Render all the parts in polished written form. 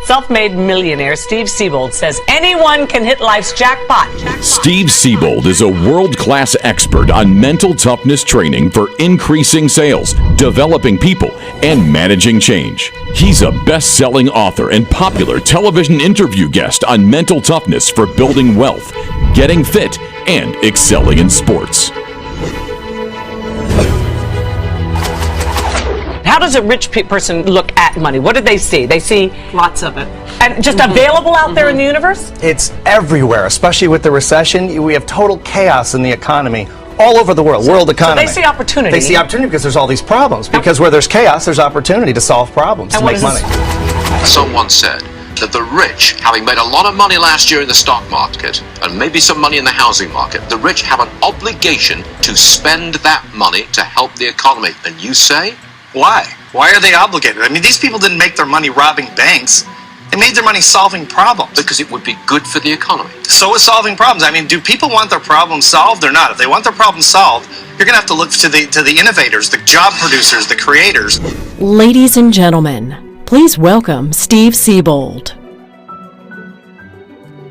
Self-made millionaire Steve Siebold says anyone can hit life's jackpot. Steve Siebold is a world-class expert on mental toughness training for increasing sales, developing people, and managing change. He's a best-selling author and popular television interview guest on mental toughness for building wealth, getting fit, and excelling in sports. How does a rich person look at money? What do they see? They see lots of it. And just available out there in the universe? It's everywhere, especially with the recession. We have total chaos in the economy all over the world, world economy. So they see opportunity. They see opportunity because there's all these problems. Because where there's chaos, there's opportunity to solve problems, to make money. Someone said that the rich, having made a lot of money last year in the stock market, and maybe some money in the housing market, the rich have an obligation to spend that money to help the economy. And you say? Why? Why are they obligated? I mean, these people didn't make their money robbing banks. They made their money solving problems. Because it would be good for the economy. So is solving problems. I mean, do people want their problems solved or not? If they want their problems solved, you're going to have to look to the innovators, the job producers, the creators. Ladies and gentlemen, please welcome Steve Siebold.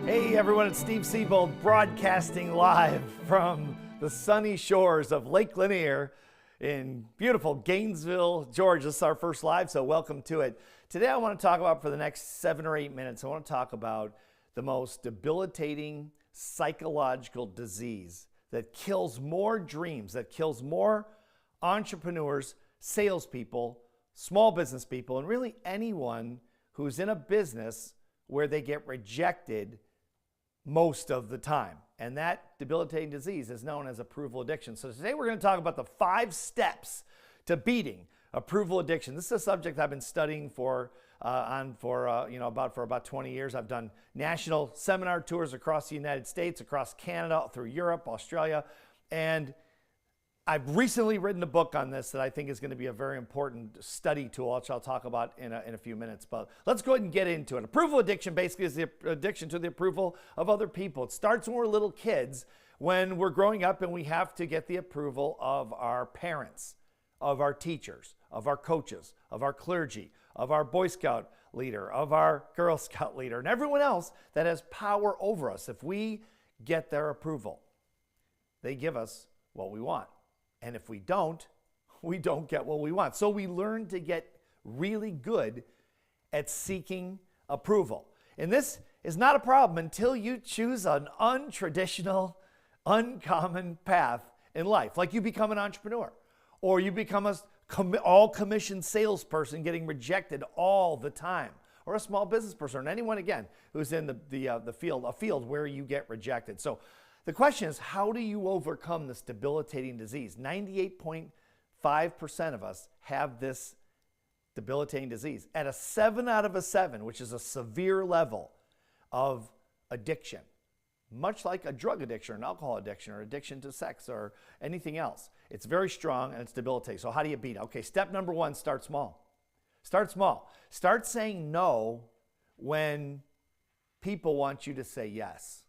Hey everyone, it's Steve Siebold broadcasting live from the sunny shores of Lake Lanier in beautiful Gainesville, Georgia. This is our first live, so welcome to it. Today I want to talk about, for the next 7 or 8 minutes, I want to talk about the most debilitating psychological disease that kills more dreams, that kills more entrepreneurs, salespeople, small business people, and really anyone who's in a business where they get rejected most of the time. And that debilitating disease is known as approval addiction. So today we're going to talk about the 5 steps to beating approval addiction. This is a subject I've been studying for about 20 years. I've done national seminar tours across the United States, across Canada, through Europe, Australia, and I've recently written a book on this that I think is going to be a very important study tool, which I'll talk about in a few minutes. But let's go ahead and get into it. Approval addiction basically is the addiction to the approval of other people. It starts when we're little kids, when we're growing up and we have to get the approval of our parents, of our teachers, of our coaches, of our clergy, of our Boy Scout leader, of our Girl Scout leader, and everyone else that has power over us. If we get their approval, they give us what we want. And if we don't get what we want. So we learn to get really good at seeking approval. And this is not a problem until you choose an untraditional, uncommon path in life. Like you become an entrepreneur, or you become a all-commission salesperson getting rejected all the time, or a small business person, or anyone, again, who's in the field where you get rejected. So the question is, how do you overcome this debilitating disease? 98.5% of us have this debilitating disease at a 7 out of a 7, which is a severe level of addiction, much like a drug addiction or an alcohol addiction or addiction to sex or anything else. It's very strong and it's debilitating. So how do you beat it? Okay, step number 1, start small. Start small. Start saying no when people want you to say yes,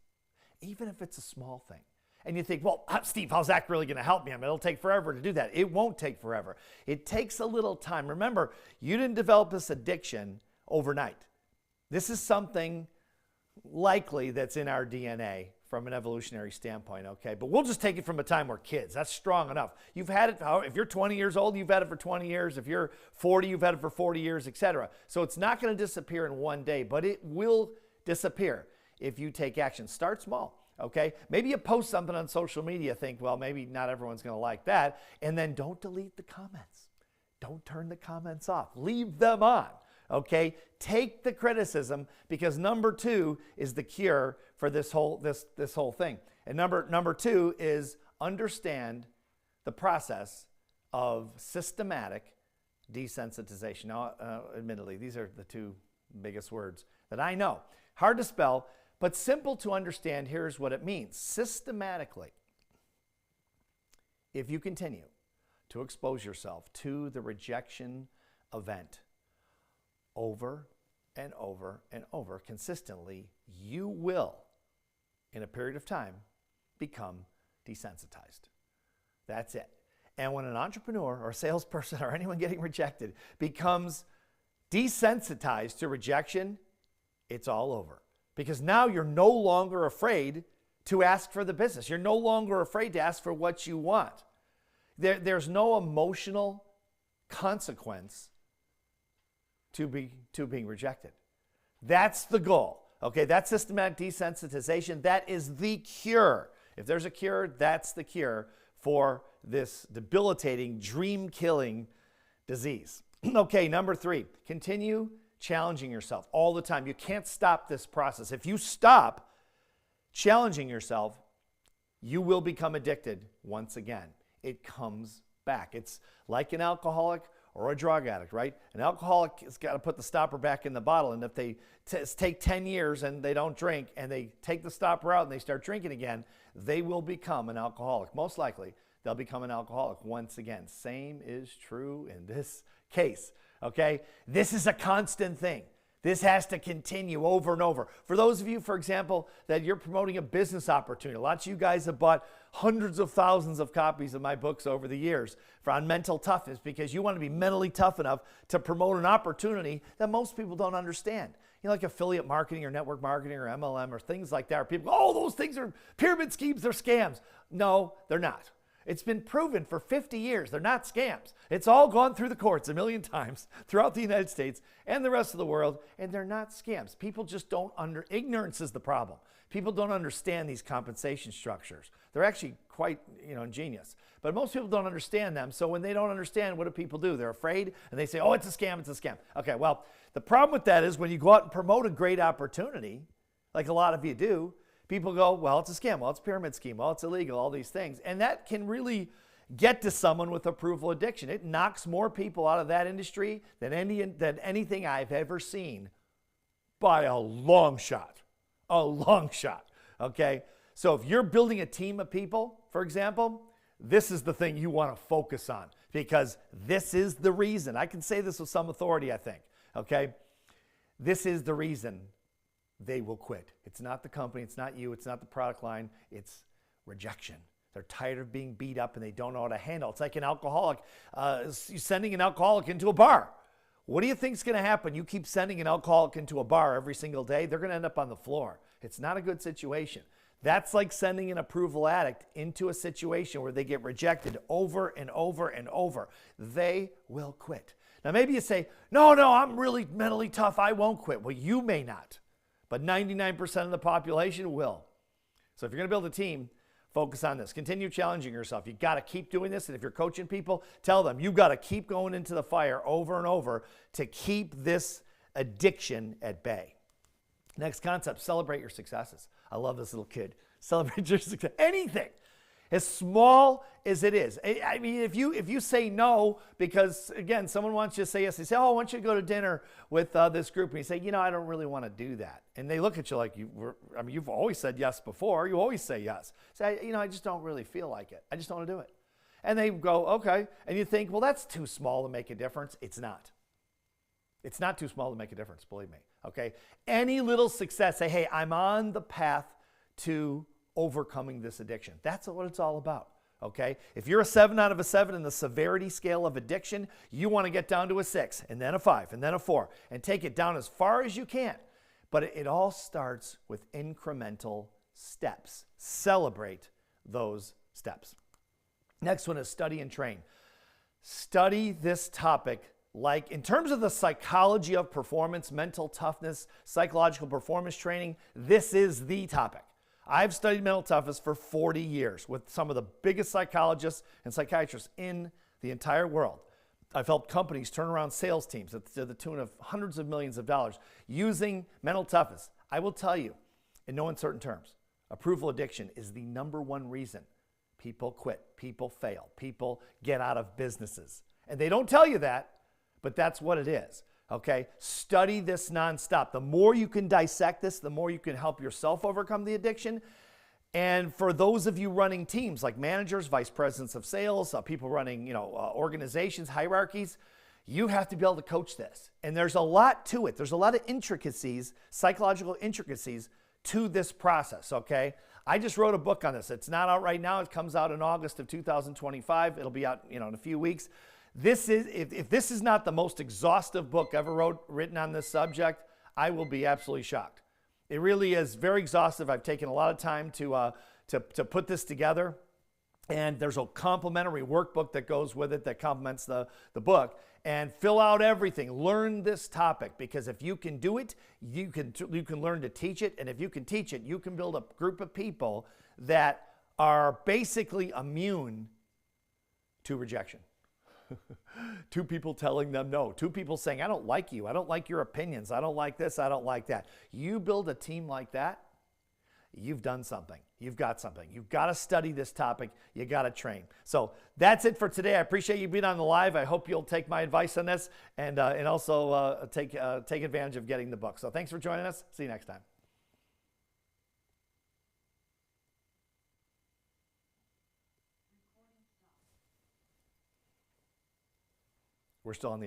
even if it's a small thing. And you think, well, Steve, how's that really going to help me? I mean, it'll take forever to do that. It won't take forever. It takes a little time. Remember, you didn't develop this addiction overnight. This is something likely that's in our DNA from an evolutionary standpoint, okay? But we'll just take it from a time we're kids. That's strong enough. You've had it, if you're 20 years old, you've had it for 20 years. If you're 40, you've had it for 40 years, etc. So it's not going to disappear in one day, but it will disappear if you take action. Start small, okay? Maybe you post something on social media, think, well, maybe not everyone's going to like that, and then don't delete the comments. Don't turn the comments off. Leave them on, okay? Take the criticism, because number 2 is the cure for this whole thing. And number 2 is understand the process of systematic desensitization. Now, admittedly, these are the 2 biggest words that I know. Hard to spell, but simple to understand. Here's what it means. Systematically, if you continue to expose yourself to the rejection event over and over and over consistently, you will, in a period of time, become desensitized. That's it. And when an entrepreneur or a salesperson or anyone getting rejected becomes desensitized to rejection, it's all over. Because now you're no longer afraid to ask for the business. You're no longer afraid to ask for what you want. There's no emotional consequence to being rejected. That's the goal. Okay, that's systematic desensitization. That is the cure. If there's a cure, that's the cure for this debilitating, dream-killing disease. Okay, number 3, continue challenging yourself all the time. You can't stop this process. If you stop challenging yourself, you will become addicted once again. It comes back. It's like an alcoholic or a drug addict, right? An alcoholic has got to put the stopper back in the bottle, and if they take 10 years and they don't drink, and they take the stopper out and they start drinking again, they will become an alcoholic. Most likely, they'll become an alcoholic once again. Same is true in this case, okay? This is a constant thing. This has to continue over and over. For those of you, for example, that you're promoting a business opportunity, lots of you guys have bought hundreds of thousands of copies of my books over the years on mental toughness because you want to be mentally tough enough to promote an opportunity that most people don't understand. You know, like affiliate marketing or network marketing or MLM or things like that. People go, oh, those things are pyramid schemes, they're scams. No, they're not. It's been proven for 50 years. They're not scams. It's all gone through the courts a million times throughout the United States and the rest of the world, and they're not scams. People just don't ignorance is the problem. People don't understand these compensation structures. They're actually quite, ingenious. But most people don't understand them, so when they don't understand, what do people do? They're afraid, and they say, oh, it's a scam, it's a scam. Okay, well, the problem with that is when you go out and promote a great opportunity, like a lot of you do, people go, well, it's a scam. Well, it's a pyramid scheme. Well, it's illegal, all these things. And that can really get to someone with approval addiction. It knocks more people out of that industry than anything I've ever seen by a long shot. A long shot, okay? So if you're building a team of people, for example, this is the thing you want to focus on because this is the reason. I can say this with some authority, I think, okay? This is the reason they will quit. It's not the company, it's not you, it's not the product line, it's rejection. They're tired of being beat up and they don't know how to handle it. It's like an alcoholic, sending an alcoholic into a bar. What do you think is going to happen? You keep sending an alcoholic into a bar every single day, they're going to end up on the floor. It's not a good situation. That's like sending an approval addict into a situation where they get rejected over and over and over. They will quit. Now maybe you say, no, I'm really mentally tough, I won't quit. Well, you may not. But 99% of the population will. So if you're going to build a team, focus on this. Continue challenging yourself. You got to keep doing this. And if you're coaching people, tell them you got to keep going into the fire over and over to keep this addiction at bay. Next concept, celebrate your successes. I love this little kid. Celebrate your success. Anything. As small as it is. I mean, if you say no, because again, someone wants you to say yes, they say, oh, I want you to go to dinner with this group. And you say, I don't really want to do that. And they look at you like you've always said yes before. You always say yes. Say, I just don't really feel like it. I just don't want to do it. And they go, okay. And you think, well, that's too small to make a difference. It's not. It's not too small to make a difference, believe me. Okay. Any little success, say, hey, I'm on the path to overcoming this addiction. That's what it's all about, okay? If you're a 7 out of a 7 in the severity scale of addiction, you want to get down to a 6, and then a 5, and then a 4, and take it down as far as you can. But it all starts with incremental steps. Celebrate those steps. Next one is study and train. Study this topic like in terms of the psychology of performance, mental toughness, psychological performance training, this is the topic. I've studied mental toughness for 40 years with some of the biggest psychologists and psychiatrists in the entire world. I've helped companies turn around sales teams to the tune of hundreds of millions of dollars using mental toughness. I will tell you, in no uncertain terms, approval addiction is the number one reason people quit, people fail, people get out of businesses. And they don't tell you that, but that's what it is. Okay, study this nonstop. The more you can dissect this, the more you can help yourself overcome the addiction. And for those of you running teams like managers, vice presidents of sales, people running organizations, hierarchies, you have to be able to coach this. And there's a lot to it. There's a lot of intricacies, psychological intricacies to this process, okay? I just wrote a book on this. It's not out right now. It comes out in August of 2025. It'll be out in a few weeks. This is, if this is not the most exhaustive book ever written on this subject, I will be absolutely shocked. It really is very exhaustive. I've taken a lot of time to put this together. And there's a complimentary workbook that goes with it that complements the book. And fill out everything. Learn this topic, because if you can do it, you can learn to teach it. And if you can teach it, you can build a group of people that are basically immune to rejection. Two people telling them no. Two people saying, I don't like you. I don't like your opinions. I don't like this. I don't like that. You build a team like that, you've done something. You've got something. You've got to study this topic. You got to train. So that's it for today. I appreciate you being on the live. I hope you'll take my advice on this and also take advantage of getting the book. So thanks for joining us. See you next time. We're still on the air.